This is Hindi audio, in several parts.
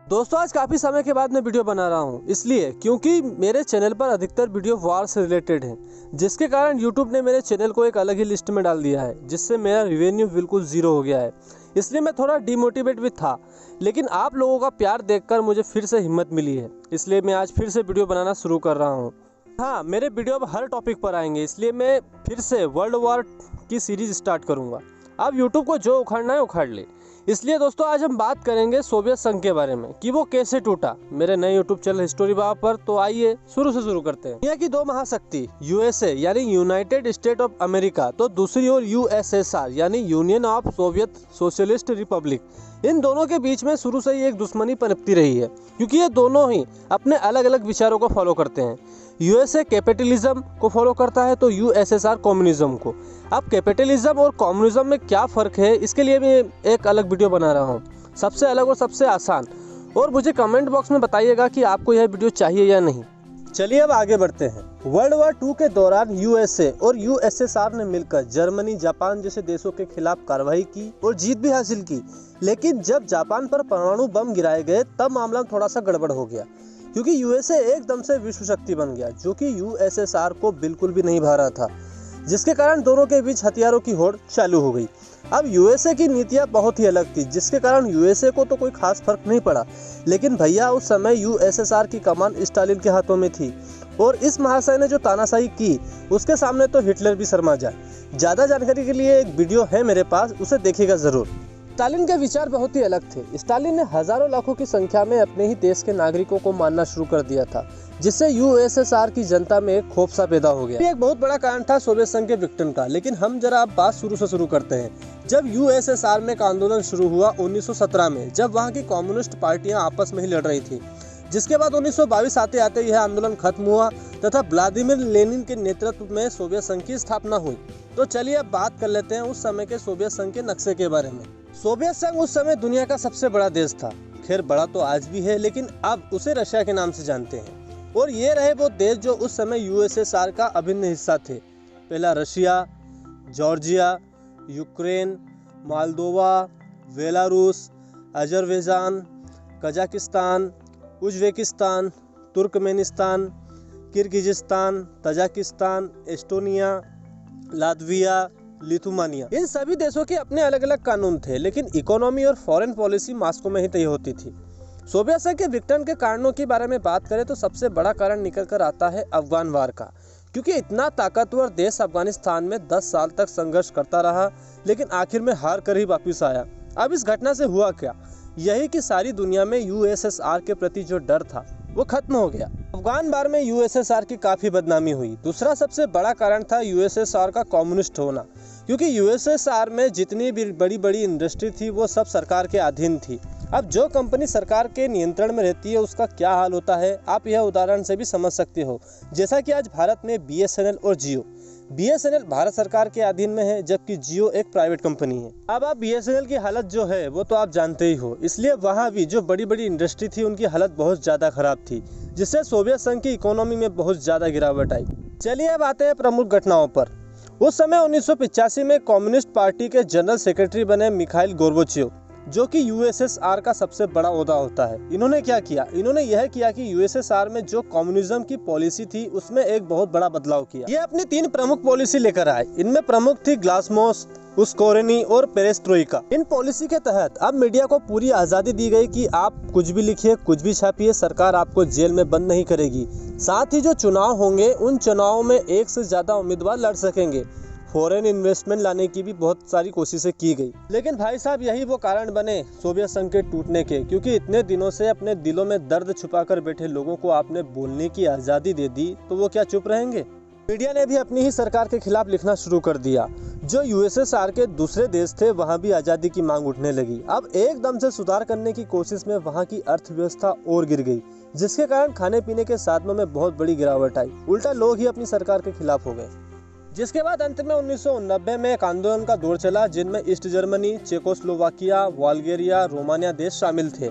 दोस्तों आज काफ़ी समय के बाद मैं वीडियो बना रहा हूँ, इसलिए क्योंकि मेरे चैनल पर अधिकतर वीडियो वार से रिलेटेड हैं, जिसके कारण यूट्यूब ने मेरे चैनल को एक अलग ही लिस्ट में डाल दिया है, जिससे मेरा रेवेन्यू बिल्कुल ज़ीरो हो गया है। इसलिए मैं थोड़ा डिमोटिवेट भी था, लेकिन आप लोगों का प्यार देखकर मुझे फिर से हिम्मत मिली है, इसलिए मैं आज फिर से वीडियो बनाना शुरू कर रहा हूँ। हाँ, मेरे वीडियो अब हर टॉपिक पर आएंगे, इसलिए मैं फिर से वर्ल्ड वॉर की सीरीज स्टार्ट करूँगा। अब यूट्यूब को जो उखाड़ना है उखाड़ ले। इसलिए दोस्तों आज हम बात करेंगे सोवियत संघ के बारे में कि वो कैसे टूटा, मेरे नए यूट्यूब चैनल हिस्टोरी बाबा पर। तो आइए शुरू करते हैं। दुनिया की दो महाशक्ति यूएसए यानी यूनाइटेड स्टेट ऑफ अमेरिका, तो दूसरी ओर यूएसएसआर यानी union of Soviet socialist republic, इन दोनों के बीच में शुरू से ही एक दुश्मनी पनपती रही है, क्योंकि ये दोनों ही अपने अलग अलग विचारों को फॉलो करते हैं। यूएसए कैपिटलिज्म को फॉलो करता है तो यूएसएसआर कम्युनिज्म को। अब कैपिटलिज्म और कम्युनिज्म में क्या फ़र्क है, इसके लिए मैं एक अलग वीडियो बना रहा हूँ, सबसे अलग और सबसे आसान। और मुझे कमेंट बॉक्स में बताइएगा कि आपको यह वीडियो चाहिए या नहीं। चलिए अब आगे बढ़ते हैं। वर्ल्ड वॉर 2 के दौरान यूएसए और यूएसएसआर ने मिलकर जर्मनी, जापान जैसे देशों के खिलाफ कार्रवाई की और जीत भी हासिल की। लेकिन जब जापान पर परमाणु बम गिराए गए तब मामला थोड़ा सा गड़बड़ हो गया, क्योंकि यूएसए एकदम से विश्व शक्ति बन गया, जो कि यूएसएसआर को बिल्कुल भी नहीं भा रहा था, जिसके कारण दोनों के बीच हथियारों की होड़ चालू हो गई। अब यूएसए की नीतियां बहुत ही अलग थी, जिसके कारण यूएसए को तो कोई खास फर्क नहीं पड़ा। लेकिन भैया उस समय यूएसएसआर की कमान स्टालिन के हाथों में थी, और इस महाशय ने जो तानाशाही की उसके सामने तो हिटलर भी शर्मा जाए। ज़्यादा जानकारी के लिए एक वीडियो है मेरे पास, उसे देखिएगा ज़रूर। स्टालिन के विचार बहुत ही अलग थे। स्टालिन ने हजारों लाखों की संख्या में अपने ही देश के नागरिकों को मारना शुरू कर दिया था, जिससे यूएसएसआर की जनता में एक खौफ सा पैदा हो गया। ये एक बहुत बड़ा कारण था सोवियत संघ के विघटन का। लेकिन हम जरा अब बात शुरू से शुरू करते हैं। जब यूएसएसआर में एक आंदोलन शुरू हुआ 1917 में, जब वहाँ की कम्युनिस्ट पार्टियां आपस में ही लड़ रही थी, जिसके बाद 1922 आते आते यह आंदोलन खत्म हुआ तथा व्लादिमीर लेनिन के नेतृत्व में सोवियत संघ की स्थापना हुई। तो चलिए अब बात कर लेते हैं उस समय के सोवियत संघ के नक्शे के बारे में। सोवियत संघ उस समय दुनिया का सबसे बड़ा देश था। खैर बड़ा तो आज भी है, लेकिन अब उसे रशिया के नाम से जानते हैं। और ये रहे वो देश जो उस समय यूएसएसआर का अभिन्न हिस्सा थे। पहला Russia, Georgia, Ukraine, Moldova, Belarus, Azerbaijan, Kazakhstan, Uzbekistan, Turkmenistan, Kyrgyzstan, Tajikistan, Estonia, Latvia, Lithuania. इन सभी देशों के अपने अलग अलग कानून थे, लेकिन इकोनॉमी और फॉरेन पॉलिसी मॉस्को में ही तय होती थी। सोवियत संघ के विघटन के कारणों के बारे में बात करें तो सबसे बड़ा कारण निकल कर आता है अफगान वार का, क्योंकि इतना ताकतवर देश अफगानिस्तान में 10 साल तक संघर्ष करता रहा, लेकिन आखिर में हार कर ही वापिस आया। अब इस घटना से हुआ क्या, यही कि सारी दुनिया में यूएसएसआर के प्रति जो डर था वो खत्म हो गया। अफगान वार में यूएसएसआर की काफी बदनामी हुई। दूसरा सबसे बड़ा कारण था यूएसएसआर का कम्युनिस्ट होना, क्योंकि यूएसएसआर में जितनी भी बड़ी बड़ी इंडस्ट्री थी वो सब सरकार के अधीन थी। अब जो कंपनी सरकार के नियंत्रण में रहती है उसका क्या हाल होता है, आप यह उदाहरण से भी समझ सकते हो। जैसा कि आज भारत में बीएसएनएल और जियो। बीएसएनएल भारत सरकार के अधीन में है, जबकि जियो एक प्राइवेट कंपनी है। अब आप बीएसएनएल की हालत जो है वो तो आप जानते ही हो, इसलिए वहाँ भी जो बड़ी बड़ी इंडस्ट्री थी उनकी हालत बहुत ज़्यादा खराब थी, जिससे सोवियत संघ की इकोनॉमी में बहुत ज़्यादा गिरावट आई। चलिए अब आते हैं प्रमुख घटनाओं पर। उस समय 1985 में कम्युनिस्ट पार्टी के जनरल सेक्रेटरी बने मिखाइल गोर्बाचेव, जो कि यूएसएसआर का सबसे बड़ा ओहदा होता है। इन्होंने क्या किया, इन्होंने यह किया कि यूएसएसआर में जो कम्युनिज्म की पॉलिसी थी उसमें एक बहुत बड़ा बदलाव किया। ये अपनी 3 प्रमुख पॉलिसी लेकर आए। इनमें प्रमुख थी ग्लासनोस्ट, उस्कोरेनी और पेरेस्ट्रोइका। इन पॉलिसी के तहत अब मीडिया को पूरी आज़ादी दी गई कि आप कुछ भी लिखिए, कुछ भी छापिए, सरकार आपको जेल में बंद नहीं करेगी। साथ ही जो चुनाव होंगे उन चुनावों में 1 से ज़्यादा उम्मीदवार लड़ सकेंगे। फॉरेन इन्वेस्टमेंट लाने की भी बहुत सारी कोशिशें की गई। लेकिन भाई साहब यही वो कारण बने सोवियत संघ के टूटने के, क्योंकि इतने दिनों से अपने दिलों में दर्द छुपाकर बैठे लोगों को आपने बोलने की आज़ादी दे दी, तो वो क्या चुप रहेंगे। मीडिया ने भी अपनी ही सरकार के खिलाफ लिखना शुरू कर दिया। जो यूएसएसआर के दूसरे देश थे वहाँ भी आज़ादी की मांग उठने लगी। अब एकदम से सुधार करने की कोशिश में वहाँ की अर्थव्यवस्था और गिर गई, जिसके कारण खाने पीने के साधनों में बहुत बड़ी गिरावट आई। उल्टा लोग ही अपनी सरकार के खिलाफ हो गए। जिसके बाद अंत में 1990 में एक आंदोलन का दौर चला, जिनमें east Germany, Czechoslovakia, Bulgaria, Romania देश शामिल थे।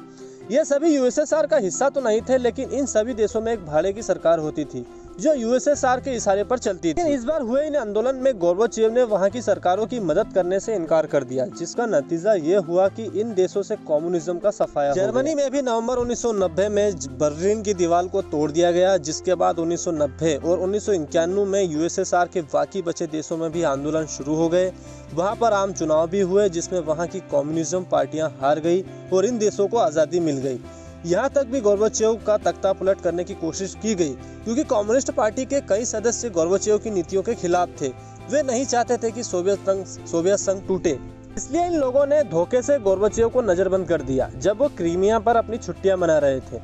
ये सभी यूएसएसआर का हिस्सा तो नहीं थे, लेकिन इन सभी देशों में एक भाड़े की सरकार होती थी, जो यूएसएसआर के इशारे पर चलती थी। लेकिन इस बार हुए इन आंदोलन में गोर्बाचेव ने वहां की सरकारों की मदद करने से इनकार कर दिया, जिसका नतीजा ये हुआ कि इन देशों से कम्युनिज्म का सफाया हो गया। जर्मनी में भी नवंबर 1990 में बर्लिन की दीवार को तोड़ दिया गया, जिसके बाद 1990 और 1991 में यूएसएसआर के बाकी बचे देशों में भी आंदोलन शुरू हो गए। वहां पर आम चुनाव भी हुए, जिसमें वहां की कम्युनिज्म पार्टियां हार गई और इन देशों को आज़ादी मिल गई। यहाँ तक भी गोर्बाचेव का तख्ता पलट करने की कोशिश की गई, क्योंकि कम्युनिस्ट पार्टी के कई सदस्य गोर्बाचेव की नीतियों के खिलाफ थे। वे नहीं चाहते थे कि सोवियत संघ टूटे, इसलिए इन लोगों ने धोखे से गोर्बाचेव को नजरबंद कर दिया जब वो क्रीमिया पर अपनी छुट्टियां मना रहे थे,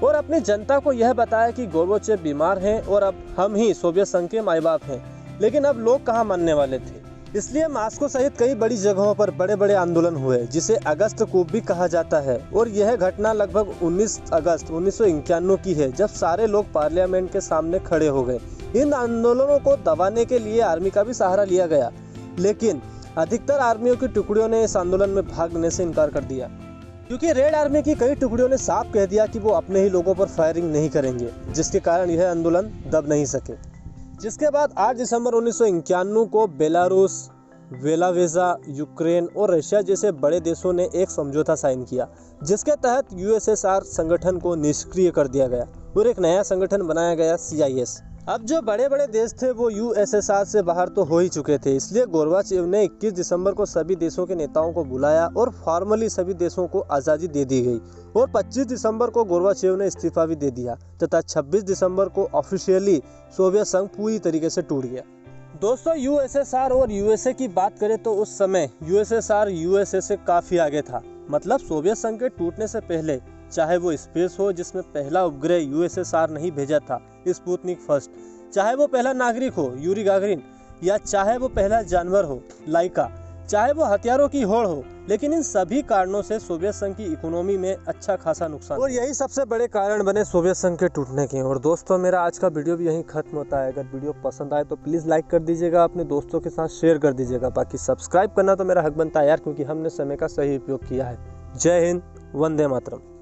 और अपनी जनता को यह बताया कि गोर्बाचेव बीमार हैं और अब हम ही सोवियत संघ के माई बाप हैं। लेकिन अब लोग कहाँ मानने वाले थे, इसलिए मॉस्को सहित कई बड़ी जगहों पर बड़े बड़े आंदोलन हुए, जिसे अगस्त कूप भी कहा जाता है। और यह घटना लगभग 19 अगस्त 1991 की है, जब सारे लोग पार्लियामेंट के सामने खड़े हो गए। इन आंदोलनों को दबाने के लिए आर्मी का भी सहारा लिया गया, लेकिन अधिकतर आर्मियों की टुकड़ियों ने इस आंदोलन में भाग लेने से इनकार कर दिया, क्योंकि रेड आर्मी की कई टुकड़ियों ने साफ कह दिया कि वो अपने ही लोगों पर फायरिंग नहीं करेंगे, जिसके कारण यह आंदोलन दब नहीं सके। जिसके बाद 8 दिसंबर 1991 को बेलारूस, वेलावेजा, यूक्रेन और रशिया जैसे बड़े देशों ने एक समझौता साइन किया, जिसके तहत यूएसएसआर संगठन को निष्क्रिय कर दिया गया और एक नया संगठन बनाया गया, CIS। अब जो बड़े बड़े देश थे वो यूएसएसआर से बाहर तो हो ही चुके थे, इसलिए गोर्बाचेव ने 21 दिसंबर को सभी देशों के नेताओं को बुलाया और फॉर्मली सभी देशों को आज़ादी दे दी गई। और 25 दिसंबर को गोर्बाचेव ने इस्तीफा भी दे दिया तथा 26 दिसंबर को ऑफिशियली सोवियत संघ पूरी तरीके से टूट गया। दोस्तों, यूएसएसआर और यूएसए की बात करें तो उस समय यूएसएसआर यूएसए से काफ़ी आगे था। मतलब सोवियत संघ के टूटने से पहले, चाहे वो स्पेस हो जिसमें पहला उपग्रह यूएसएसआर ने ही भेजा था, स्पुतनिक फर्स्ट, चाहे वो पहला नागरिक हो, यूरी गागरिन, या चाहे वो पहला जानवर हो, लाइका, चाहे वो हथियारों की होड़ हो, लेकिन इन सभी कारणों से सोवियत संघ की इकोनॉमी में अच्छा खासा नुकसान, और यही सबसे बड़े कारण बने सोवियत संघ के टूटने के। और दोस्तों, मेरा आज का वीडियो भी यहीं खत्म होता है। अगर वीडियो पसंद आए तो प्लीज़ लाइक कर दीजिएगा, अपने दोस्तों के साथ शेयर कर दीजिएगा। बाकी सब्सक्राइब करना तो मेरा हक बनता है यार, क्योंकि हमने समय का सही उपयोग किया है। जय हिंद, वंदे मातरम।